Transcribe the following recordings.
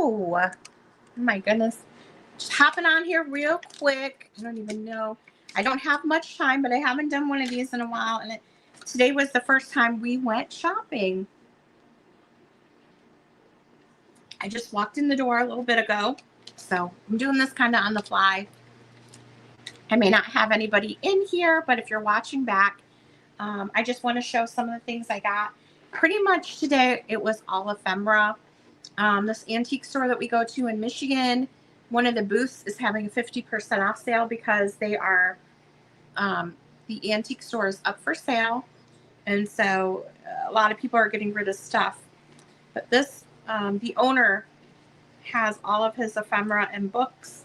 Oh my goodness. Just hopping on here real quick. I don't even know. I don't have much time, but I haven't done one of these in a while. And today was the first time we went shopping. I just walked in the door a little bit ago. So I'm doing this kind of on the fly. I may not have anybody in here, but if you're watching back, I just want to show some of the things I got. Pretty much today, it was all ephemera. This antique store that we go to in Michigan, one of the booths is having a 50% off sale because they are, the antique store is up for sale. And so a lot of people are getting rid of stuff. But this, the owner has all of his ephemera and books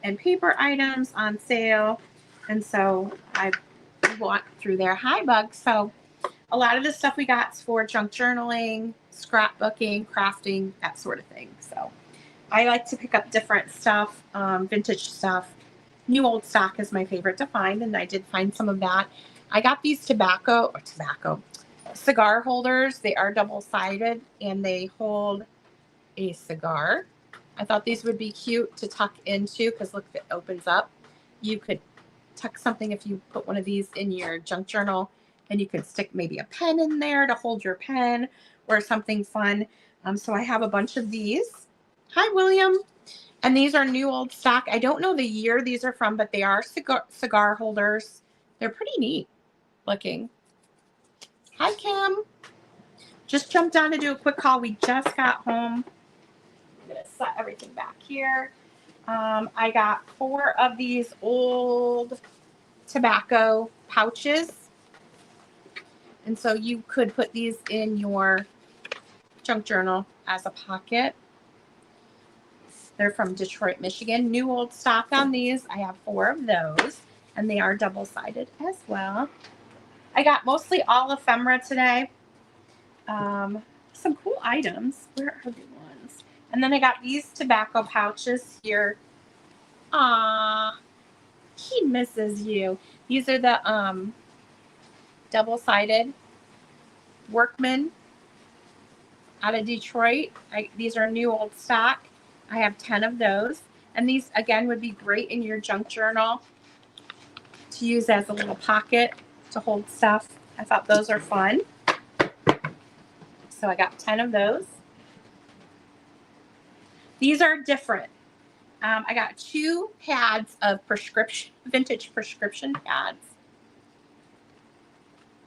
and paper items on sale. And so I walked through there. Hi, Bug. So a lot of the stuff we got is for junk journaling, scrapbooking, crafting, that sort of thing. So I like to pick up different stuff, vintage stuff. New old stock is my favorite to find, and I did find some of that. I got these cigar holders. They are double-sided, and they hold a cigar. I thought these would be cute to tuck into because look, it opens up. You could tuck something if you put one of these in your junk journal, and you could stick maybe a pen in there to hold your pen or something fun. So I have a bunch of these. Hi, William. And these are new old stock. I don't know the year these are from, but they are cigar holders. They're pretty neat looking. Hi, Kim. Just jumped on to do a quick call. We just got home. I'm going to set everything back here. I got 4 of these old tobacco pouches. And so you could put these in your junk journal as a pocket. They're from Detroit, Michigan. New old stock on these. I have 4 of those, and they are double-sided as well. I got mostly all ephemera today. Some cool items. Where are the ones? And then I got these tobacco pouches here. Aww, he misses you. These are the double-sided Workman out of Detroit. These are new old stock. I have 10 of those. And these, again, would be great in your junk journal to use as a little pocket to hold stuff. I thought those are fun. So I got 10 of those. These are different. I got 2 pads of vintage prescription pads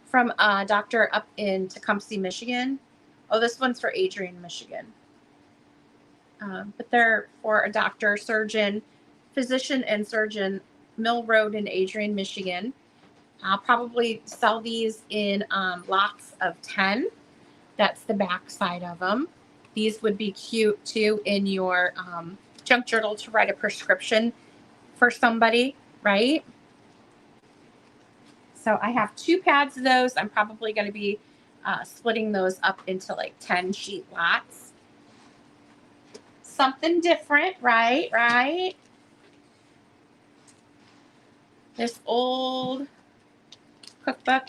from a doctor up in Tecumseh, Michigan. Oh, this one's for Adrian, Michigan. But they're for a doctor, surgeon, physician and surgeon, Mill Road in Adrian, Michigan. I'll probably sell these in lots of 10. That's the back side of them. These would be cute too in your junk journal to write a prescription for somebody, right? So I have 2 pads of those. I'm probably going to be splitting those up into like 10 sheet lots. Something different, right? Right? This old cookbook.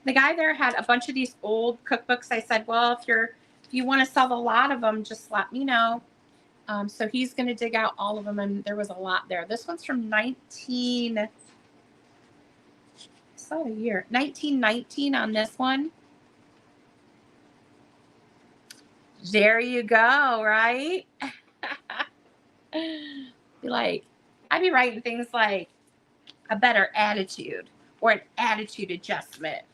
The guy there had a bunch of these old cookbooks. I said, well, if you want to sell a lot of them, just let me know. So he's going to dig out all of them, and there was a lot there. This one's from 1919 on this one. There you go, right? I'd be writing things like a better attitude or an attitude adjustment.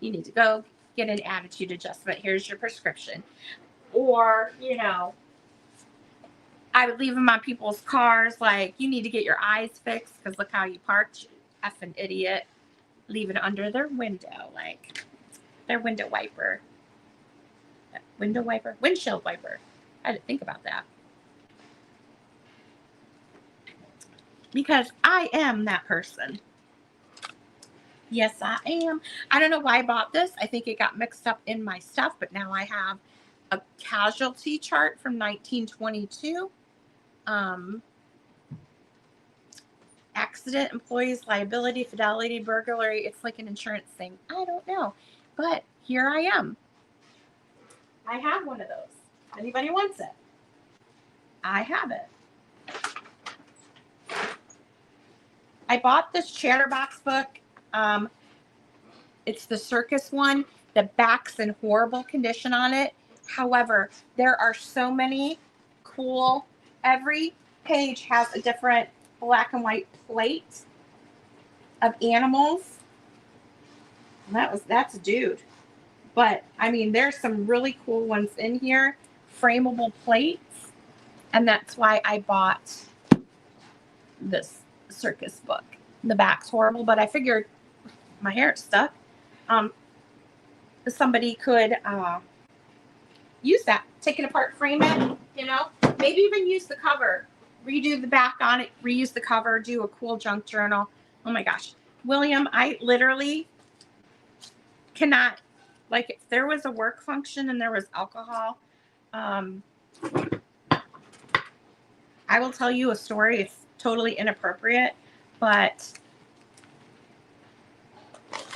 You need to go get an attitude adjustment. Here's your prescription. Or, I would leave them on people's cars like, you need to get your eyes fixed because look how you parked, you effing idiot. Leave it under their window, like their windshield wiper. I didn't think about that. Because I am that person. Yes, I am. I don't know why I bought this. I think it got mixed up in my stuff, but now I have a casualty chart from 1922. Accident, employees, liability, fidelity, burglary. It's like an insurance thing. I don't know. But here I am. I have one of those. Anybody wants it? I have it. I bought this Chatterbox book. It's the circus one. The back's in horrible condition on it. However, there are so many cool, every page has a different black and white plate of animals. That's a dude. But I mean, there's some really cool ones in here, frameable plates. And that's why I bought this circus book. The back's horrible, but I figured my hair is stuck. Somebody could use that, take it apart, frame it, maybe even use the cover, redo the back on it, reuse the cover, do a cool junk journal. Oh my gosh, William, I literally cannot, like, if there was a work function and there was alcohol, I will tell you a story. It's totally inappropriate, but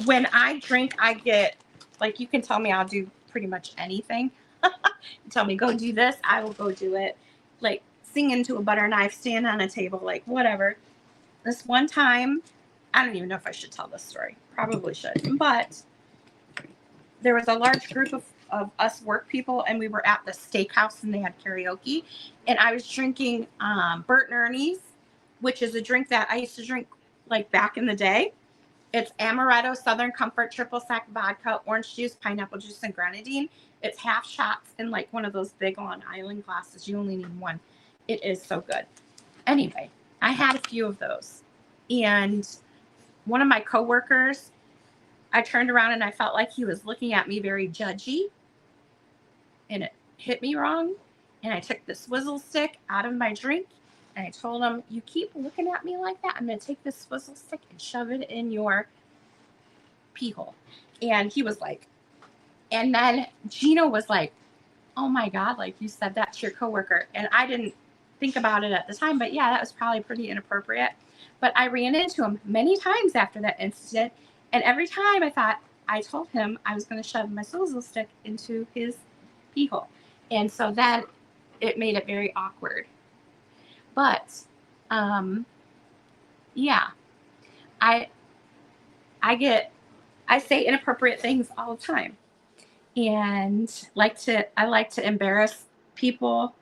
when I drink, I get, like, you can tell me I'll do pretty much anything. Tell me, go do this, I will go do it. Like, sing into a butter knife, stand on a table, like, whatever. This one time, I don't even know if I should tell this story. Probably should. But there was a large group of us work people, and we were at the steakhouse, and they had karaoke. And I was drinking Bert and Ernie's, which is a drink that I used to drink, like, back in the day. It's amaretto, Southern Comfort, triple sec vodka, orange juice, pineapple juice, and grenadine. It's half shots in, like, one of those big Long Island glasses. You only need one. It is so good. Anyway, I had a few of those. And one of my coworkers, I turned around and I felt like he was looking at me very judgy. And it hit me wrong. And I took the swizzle stick out of my drink. And I told him, you keep looking at me like that, I'm going to take this swizzle stick and shove it in your pee hole. And he was like, and then Gino was like, oh my God, like, you said that to your coworker. And I didn't think about it at the time, but yeah, that was probably pretty inappropriate. But I ran into him many times after that incident. And every time I told him I was going to shove my swizzle stick into his pee hole. And so then it made it very awkward. But, yeah, I say inappropriate things all the time, and I like to embarrass people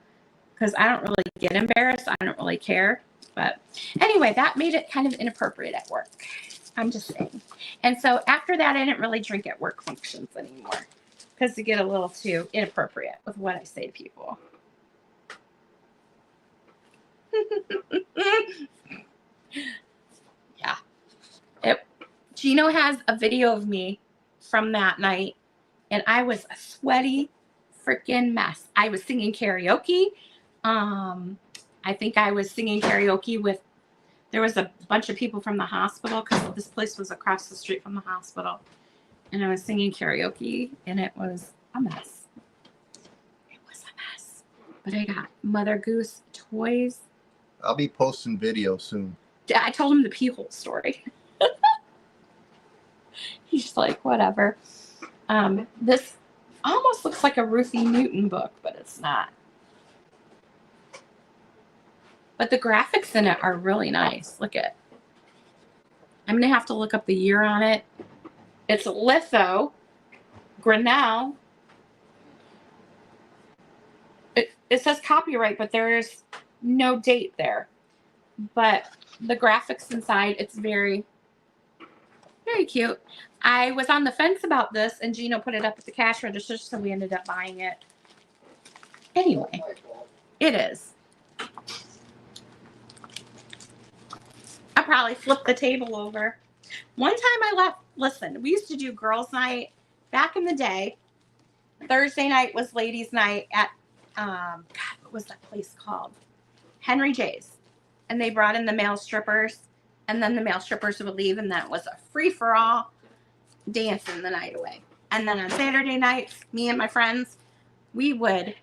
because I don't really get embarrassed. I don't really care. But anyway, that made it kind of inappropriate at work. I'm just saying. And so after that, I didn't really drink at work functions anymore because it get a little too inappropriate with what I say to people. Yeah. Gino has a video of me from that night, and I was a sweaty freaking mess. I was singing karaoke. I think I was singing karaoke with, there was a bunch of people from the hospital because this place was across the street from the hospital. And I was singing karaoke, and it was a mess. It was a mess. But I got Mother Goose toys. I'll be posting video soon. I told him the pee hole story. He's just like, whatever. This almost looks like a Ruthie Newton book, but it's not. But the graphics in it are really nice. Look at it. I'm going to have to look up the year on it. It's litho, Grinnell. It says copyright, but there's no date there. But the graphics inside, it's very, very cute. I was on the fence about this, and Gino put it up at the cash register, so we ended up buying it. Anyway, it is. I probably flipped the table over. One time I left, listen, we used to do girls' night back in the day. Thursday night was ladies' night at, God, what was that place called? Henry J's. And they brought in the male strippers, and then the male strippers would leave, and that was a free-for-all dancing the night away. And then on Saturday nights, me and my friends, we would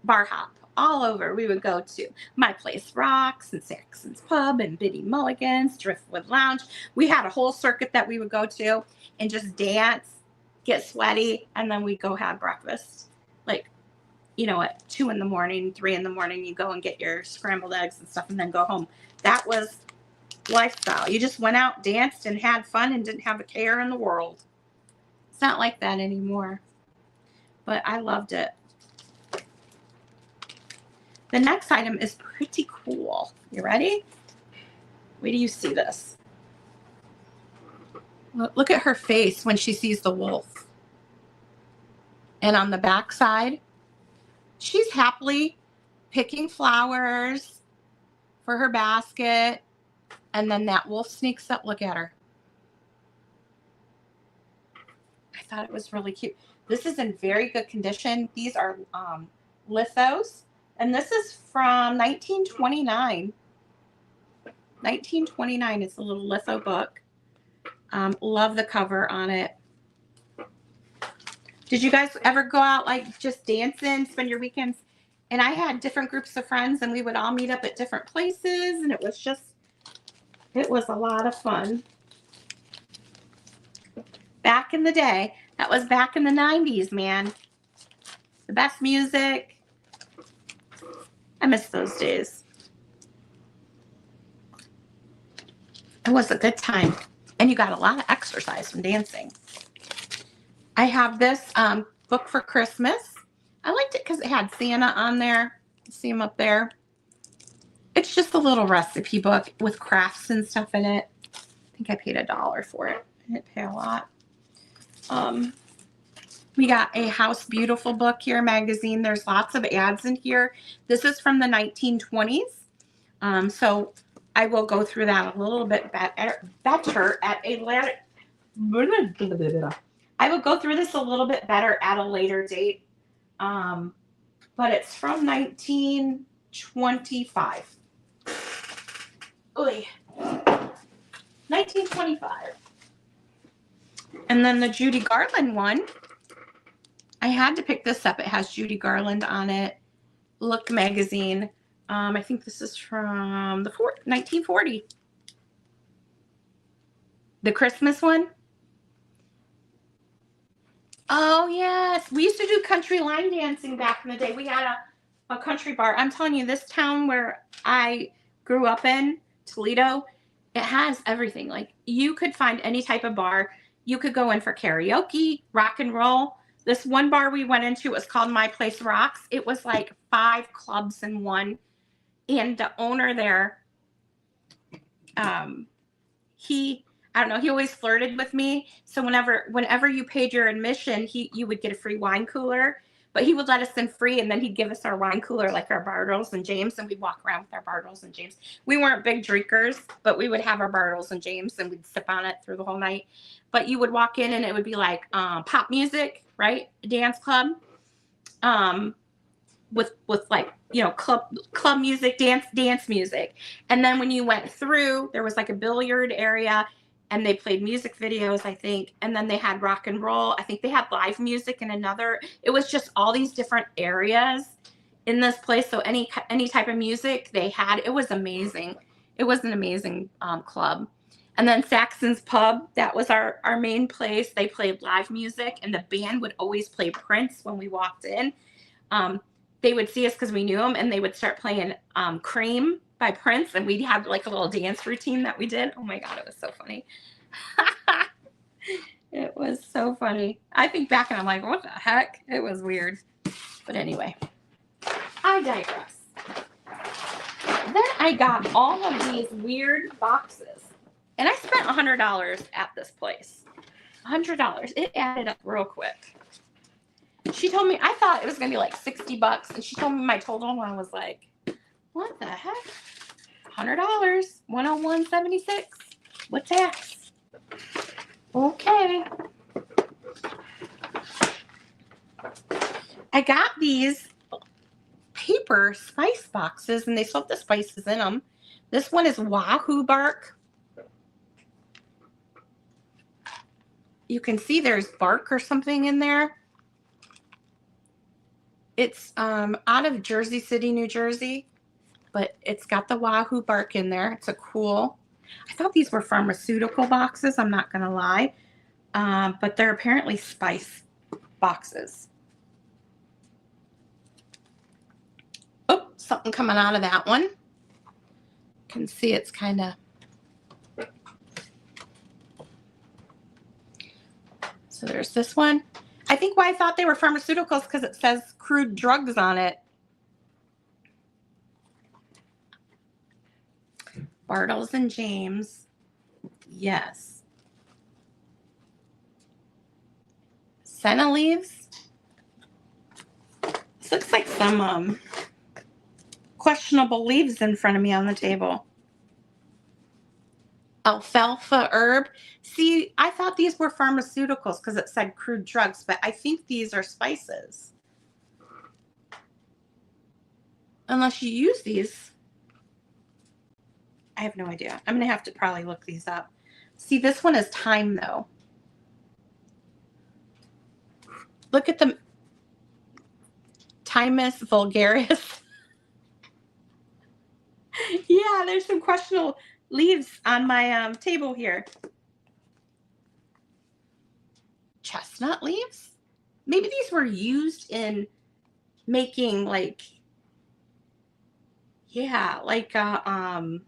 bar hop all over. We would go to My Place Rocks and Saxon's Pub and Biddy Mulligan's, Driftwood Lounge. We had a whole circuit that we would go to and just dance, get sweaty, and then we'd go have breakfast. Like, you know, at 2 in the morning, 3 in the morning, you go and get your scrambled eggs and stuff and then go home. That was lifestyle. You just went out, danced, and had fun and didn't have a care in the world. It's not like that anymore. But I loved it. The next item is pretty cool. You ready? Wait till you see this. Look at her face when she sees the wolf. And on the back side, she's happily picking flowers for her basket. And then that wolf sneaks up. Look at her. I thought it was really cute. This is in very good condition. These are lithos. And this is from 1929. 1929. It's a little litho book. Love the cover on it. Did you guys ever go out like just dancing, spend your weekends? And I had different groups of friends and we would all meet up at different places and it was a lot of fun. Back in the day, that was back in the 90s, man. The best music. I miss those days. It was a good time. And you got a lot of exercise from dancing. I have this book for Christmas. I liked it because it had Santa on there. You see him up there. It's just a little recipe book with crafts and stuff in it. I think I paid $1 for it. I didn't pay a lot. We got a House Beautiful book here, magazine. There's lots of ads in here. This is from the 1920s. So I will go through that a little bit better at a later. I will go through this a little bit better at a later date. But it's from 1925. Oy. 1925. And then the Judy Garland one. I had to pick this up. It has Judy Garland on it. Look magazine. I think this is from the 1940. The Christmas one. Oh, yes. We used to do country line dancing back in the day. We had a country bar. I'm telling you, this town where I grew up in, Toledo, it has everything. Like, you could find any type of bar. You could go in for karaoke, rock and roll. This one bar we went into was called My Place Rocks. It was like 5 clubs in one. And the owner there, he always flirted with me. So whenever you paid your admission, you would get a free wine cooler. But he would let us in free, and then he'd give us our wine cooler, like our Bartles and James, and we'd walk around with our Bartles and James. We weren't big drinkers, but we would have our Bartles and James, and we'd sip on it through the whole night. But you would walk in, and it would be like pop music, right? Dance club, with like, you know, club music, dance music. And then when you went through, there was like a billiard area. And they played music videos, I think. And then they had rock and roll. I think they had live music in another. It was just all these different areas in this place. So any type of music they had, it was amazing. It was an amazing club. And then Saxon's Pub, that was our main place. They played live music, and the band would always play Prince when we walked in. They would see us because we knew them, and they would start playing Cream by Prince, and we'd have like a little dance routine that we did. Oh my God, it was so funny. It was so funny. I think back and I'm like, what the heck? It was weird. But anyway, I digress. Then I got all of these weird boxes, and I spent $100 at this place. $100. It added up real quick. She told me, I thought it was going to be like $60, and she told me my total one was like, what the heck? $100, $101.76 with tax. Okay. I got these paper spice boxes, and they still have the spices in them. This one is Wahoo bark. You can see there's bark or something in there. It's out of Jersey City, New Jersey. But it's got the Wahoo bark in there. It's a cool. I thought these were pharmaceutical boxes. I'm not going to lie. But they're apparently spice boxes. something coming out of that one. Can see it's kind of. So there's this one. I think why I thought they were pharmaceuticals because it says crude drugs on it. Bartles and James. Yes. Senna leaves. This looks like some questionable leaves in front of me on the table. Alfalfa herb. See, I thought these were pharmaceuticals because it said crude drugs, but I think these are spices. Unless you use these. I have no idea. I'm going to have to probably look these up. See, this one is thyme, though. Look at the Thymus vulgaris. Yeah, there's some questionable leaves on my table here. Chestnut leaves? Maybe these were used in making like, yeah, like a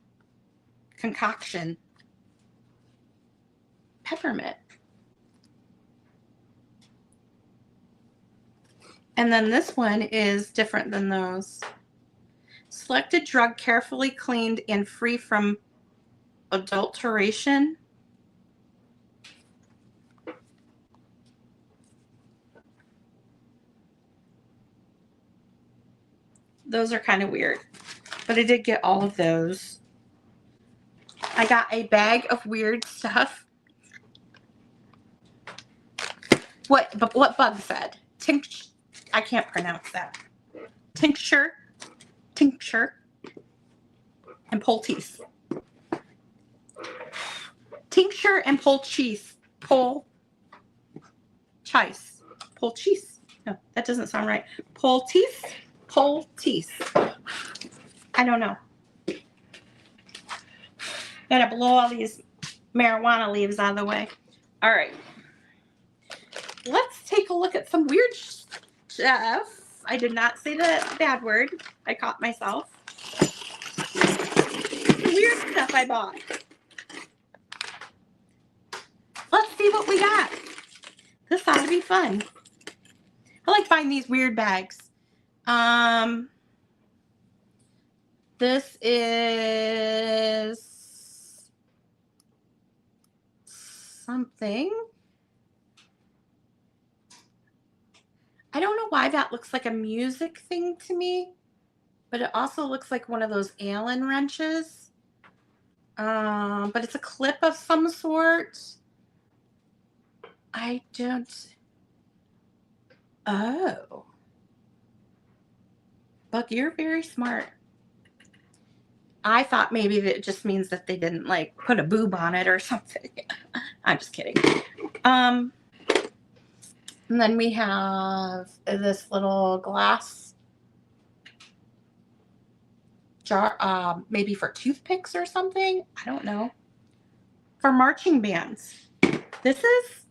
concoction. Peppermint. And then this one is different than those. Selected drug carefully cleaned and free from adulteration. Those are kind of weird, but I did get all of those. I got a bag of weird stuff. What Bug said? I can't pronounce that. Tincture, and poultice. Tincture and poultice. Poultice. No, that doesn't sound right. Poultice. I don't know. Gotta blow all these marijuana leaves out of the way. All right. Let's take a look at some weird stuff. I did not say the bad word. I caught myself. Weird stuff I bought. Let's see what we got. This ought to be fun. I like buying these weird bags. This is something. I don't know why that looks like a music thing to me, but it also looks like one of those Allen wrenches. But it's a clip of some sort. I don't. Oh. Buck, you're very smart. I thought maybe that it just means that they didn't like put a boob on it or something. I'm just kidding. And then we have this little glass jar, maybe for toothpicks or something. I don't know. For marching bands. This is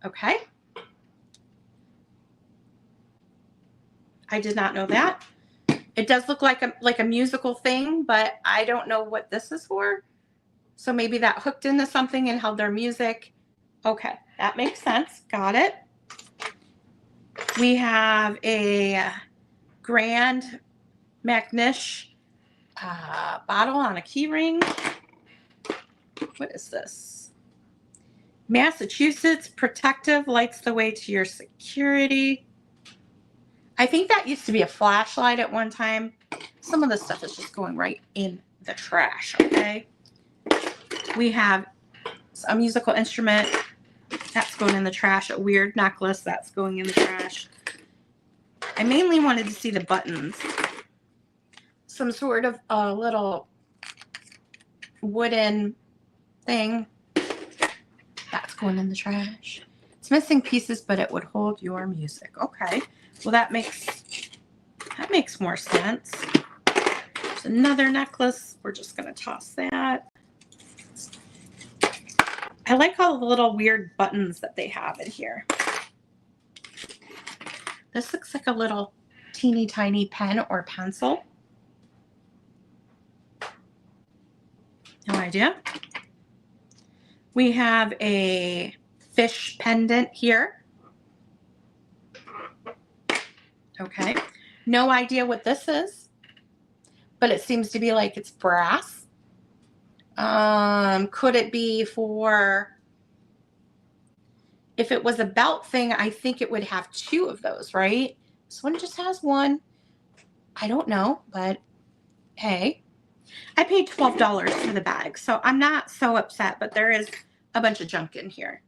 okay. I did not know that. It does look like a musical thing, but I don't know what this is for. So maybe that hooked into something and held their music. Okay, that makes sense. Got it. We have a Grand Macnish bottle on a key ring. What is this? Massachusetts Protective lights the way to your security. I think that used to be a flashlight at one time. Some of the stuff is just going right in the trash, okay? We have a musical instrument. That's going in the trash. A weird necklace. That's going in the trash. I mainly wanted to see the buttons. Some sort of a little wooden thing. That's going in the trash. It's missing pieces, but it would hold your music. Okay. Well, that makes more sense. There's another necklace. We're just going to toss that. I like all the little weird buttons that they have in here. This looks like a little teeny tiny pen or pencil. No idea. We have a fish pendant here. Okay. No idea what this is, but it seems to be like it's brass. Could it be for, if it was a belt thing, I think it would have two of those, right? This one just has one. I don't know, but hey, I paid $12 for the bag, so I'm not so upset, but there is a bunch of junk in here.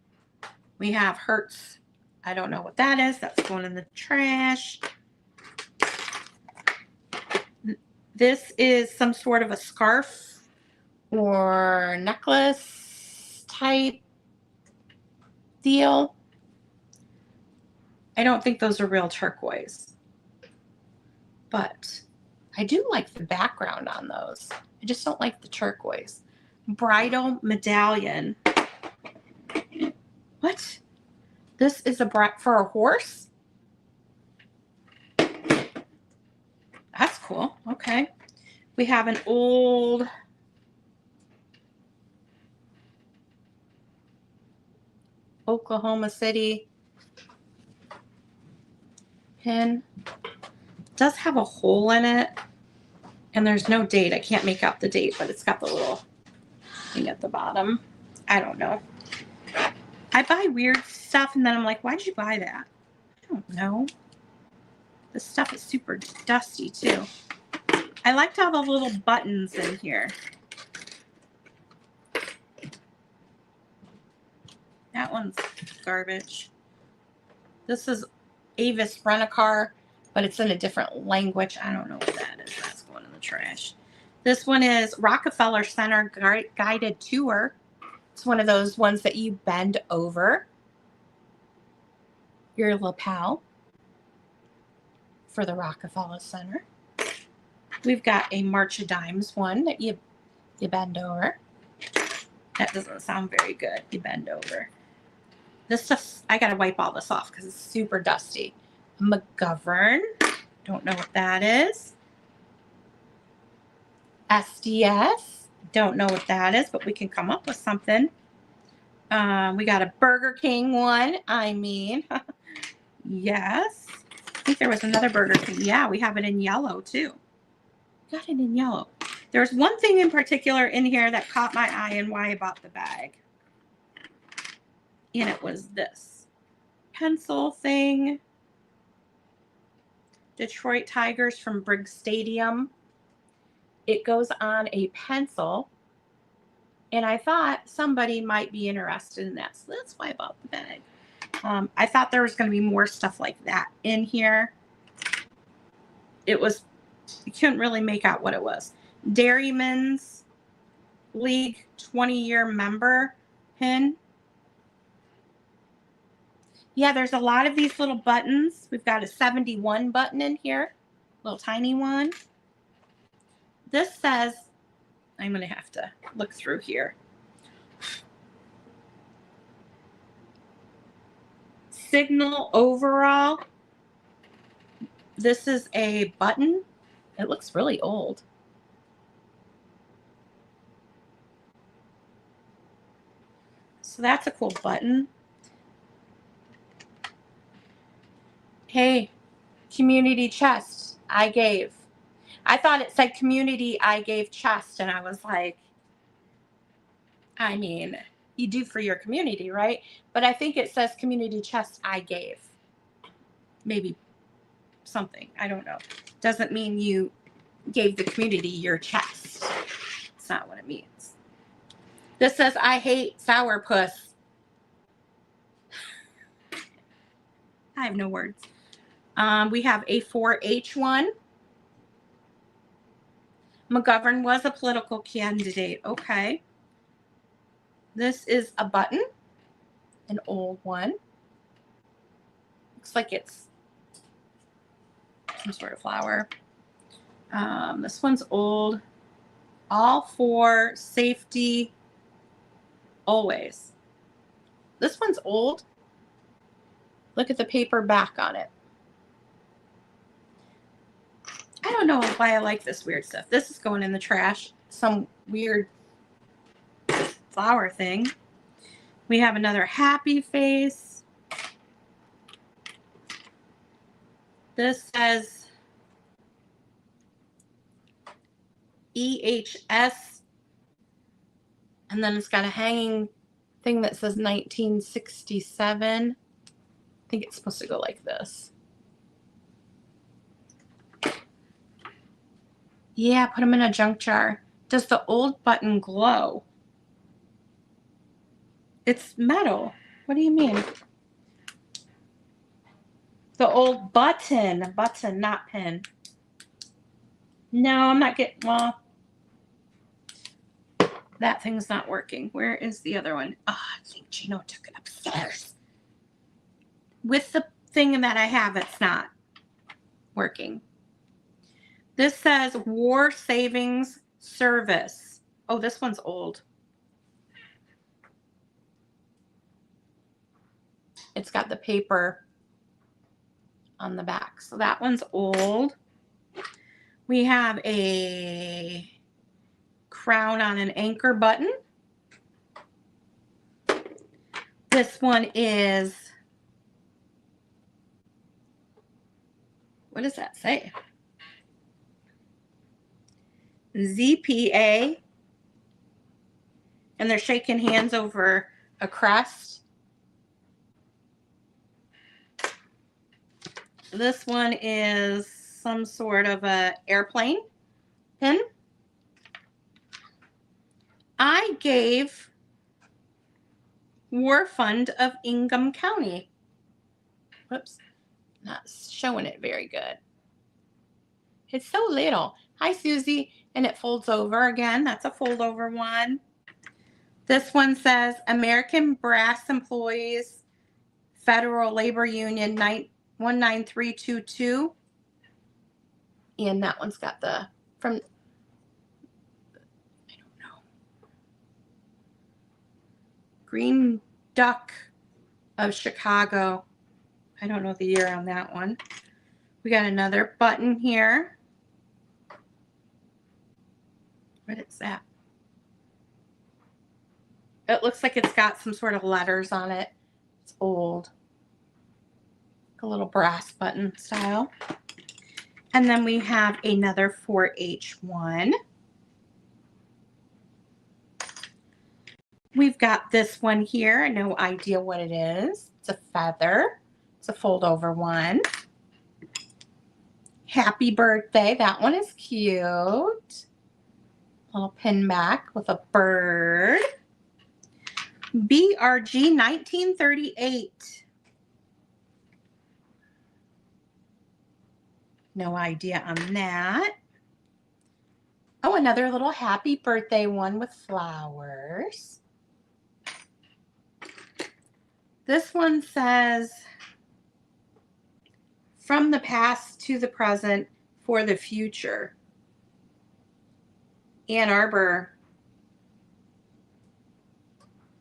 We have Hertz. I don't know what that is. That's going in the trash. This is some sort of a scarf or necklace type deal. I don't think those are real turquoise, but I do like the background on those. I just don't like the turquoise. Bridal medallion. What? This is for a horse? That's cool. Okay. We have an old Oklahoma City pin. It does have a hole in it, and there's no date. I can't make out the date, but it's got the little thing at the bottom. I don't know. I buy weird stuff, and then I'm like, why did you buy that? I don't know. This stuff is super dusty, too. I liked all the little buttons in here. That one's garbage. This is Avis Rent-A-Car, but it's in a different language. I don't know what that is. That's going in the trash. This one is Rockefeller Center Guided Tour. It's one of those ones that you bend over your lapel for the Rockefeller Center. We've got a March of Dimes one that you bend over. That doesn't sound very good. You bend over. This stuff, I gotta wipe all this off because it's super dusty. McGovern, don't know what that is. SDS, don't know what that is, but we can come up with something. We got a Burger King one. I mean, yes. I think there was another Burger King. Yeah, we have it in yellow too. Got it in yellow. There's one thing in particular in here that caught my eye and why I bought the bag. And it was this pencil thing. Detroit Tigers from Briggs Stadium. It goes on a pencil. And I thought somebody might be interested in that. So that's why I bought the bag. I thought there was going to be more stuff like that in here. It was, you couldn't really make out what it was. Dairyman's League 20-year member pin. Yeah, there's a lot of these little buttons. We've got a 71 button in here, little tiny one. This says, I'm going to have to look through here. Signal overall. This is a button. It looks really old. So that's a cool button. Hey, community chest, I gave. I thought it said community, I gave chest, and I was like, I mean, you do for your community, right? But I think it says community chest, I gave. Maybe something, I don't know. Doesn't mean you gave the community your chest. It's not what it means. This says, I hate sourpuss. I have no words. We have a 4-H one. McGovern was a political candidate. Okay. This is a button. An old one. Looks like it's some sort of flower. This one's old. All for safety always. This one's old. Look at the paper back on it. I don't know why I like this weird stuff. This is going in the trash. Some weird flower thing. We have another happy face. This says EHS, and then it's got a hanging thing that says 1967. I think it's supposed to go like this. Yeah, put them in a junk jar. Does the old button glow? It's metal. What do you mean? The old button, not pin. No, I'm not getting, well, that thing's not working. Where is the other one? Oh, I think Gino took it upstairs. With the thing that I have, it's not working. This says War Savings Service. Oh, this one's old. It's got the paper on the back. So that one's old. We have a crown on an anchor button. This one is, what does that say? ZPA. And they're shaking hands over a crest. This one is some sort of a airplane pin. I gave War Fund of Ingham County. Whoops, not showing it very good. It's so little. Hi, Susie. And it folds over again. That's a fold over one. This one says American Brass Employees Federal Labor Union 19322. And that one's got the, from, I don't know, Green Duck of Chicago. I don't know the year on that one. We got another button here. What is that? It looks like it's got some sort of letters on it. It's old. A little brass button style. And then we have another 4H one. We've got this one here. No idea what it is. It's a feather. It's a fold over one. Happy birthday. That one is cute. Little pin back with a bird. BRG 1938. No idea on that. Oh, another little happy birthday one with flowers. This one says, from the past to the present for the future. Ann Arbor.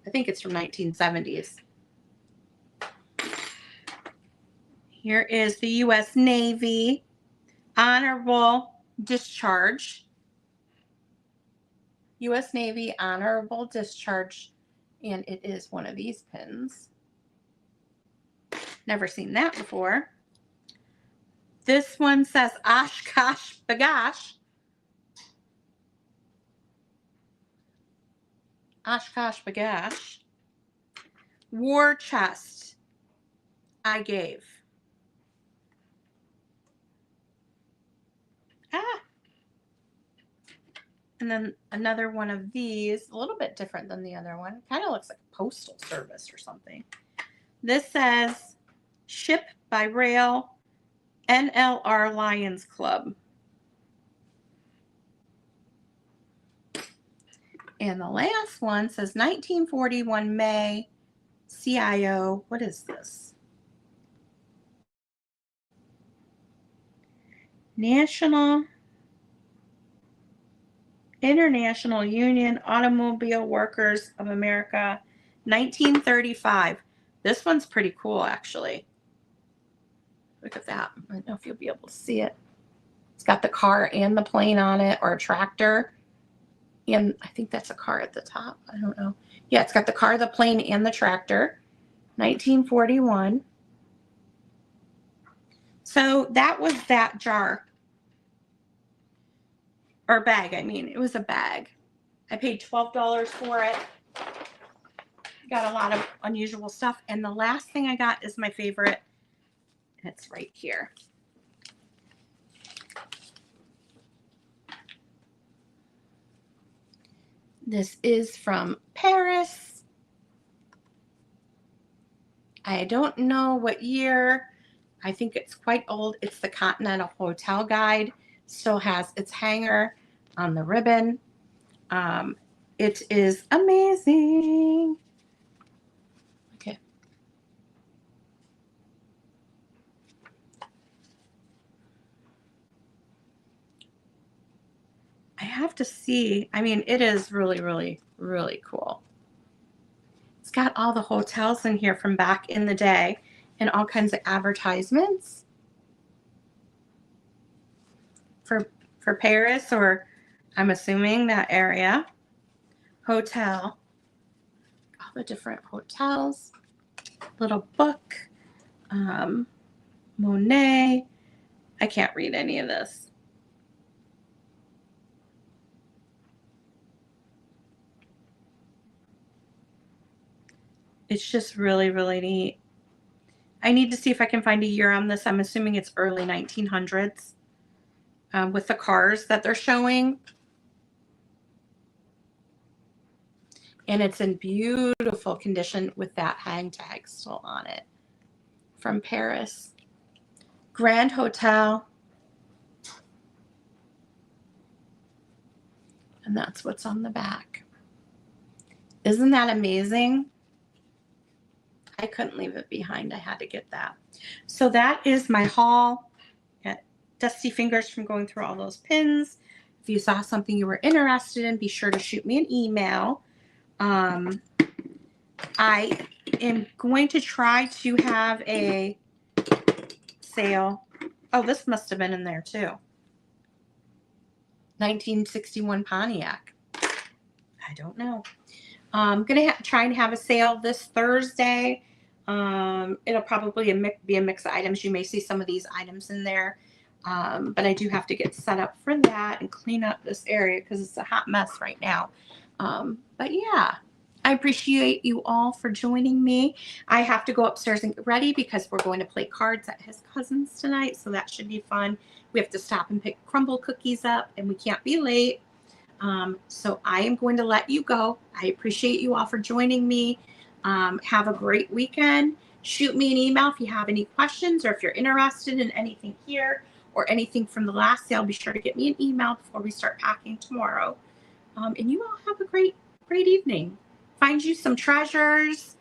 I think it's from 1970s. Here is the U.S. Navy Honorable Discharge. U.S. Navy Honorable Discharge. And it is one of these pins. Never seen that before. This one says Oshkosh B'gosh. Oshkosh B'gosh. War Chest. I gave. And then another one of these, a little bit different than the other one. Kind of looks like a postal service or something. This says Ship by Rail, NLR Lions Club. And the last one says 1941 May, CIO. What is this? International Union Automobile Workers of America, 1935. This one's pretty cool, actually. Look at that. I don't know if you'll be able to see it. It's got the car and the plane on it, or a tractor. And I think that's a car at the top. I don't know. Yeah, it's got the car, the plane, and the tractor. 1941. So that was that jar. Or bag, I mean. It was a bag. I paid $12 for it. Got a lot of unusual stuff. And the last thing I got is my favorite. It's right here. This is from Paris. I don't know what year. I think it's quite old. It's the Continental Hotel Guide. Still has its hanger on the ribbon. It is amazing. Okay. I have to see. I mean, it is really, really, really cool. It's got all the hotels in here from back in the day and all kinds of advertisements for Paris, or I'm assuming that area. Hotel. All the different hotels. Little book. Monet. I can't read any of this. It's just really, really neat. I need to see if I can find a year on this. I'm assuming it's early 1900s with the cars that they're showing. And it's in beautiful condition with that hang tag still on it. From Paris. Grand Hotel. And that's what's on the back. Isn't that amazing? I couldn't leave it behind. I had to get that. So that is my haul. Got dusty fingers from going through all those pins. If you saw something you were interested in, be sure to shoot me an email. I am going to try to have a sale. Oh, this must have been in there too. 1961 Pontiac. I don't know. I'm going to try and have a sale this Thursday. It'll probably be a mix of items. You may see some of these items in there. But I do have to get set up for that and clean up this area because it's a hot mess right now. But yeah, I appreciate you all for joining me. I have to go upstairs and get ready because we're going to play cards at his cousin's tonight. So that should be fun. We have to stop and pick crumble cookies up and we can't be late. So I am going to let you go. I appreciate you all for joining me. Have a great weekend. Shoot me an email if you have any questions or if you're interested in anything here or anything from the last sale. Be sure to get me an email before we start packing tomorrow. And you all have a great evening. Find you some treasures,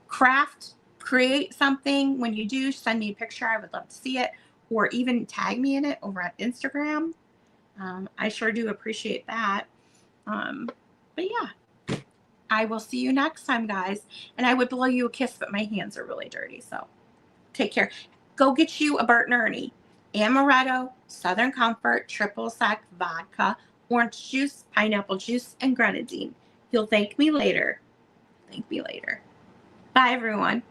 craft, create something. When you do, send me a picture. I would love to see it, or even tag me in it over at Instagram. I sure do appreciate that. But yeah, I will see you next time, guys. And I would blow you a kiss, but my hands are really dirty. So take care. Go get you a Bert and Ernie. Amaretto, Southern Comfort, triple sec vodka, orange juice, pineapple juice, and grenadine. You'll thank me later. Thank me later. Bye, everyone.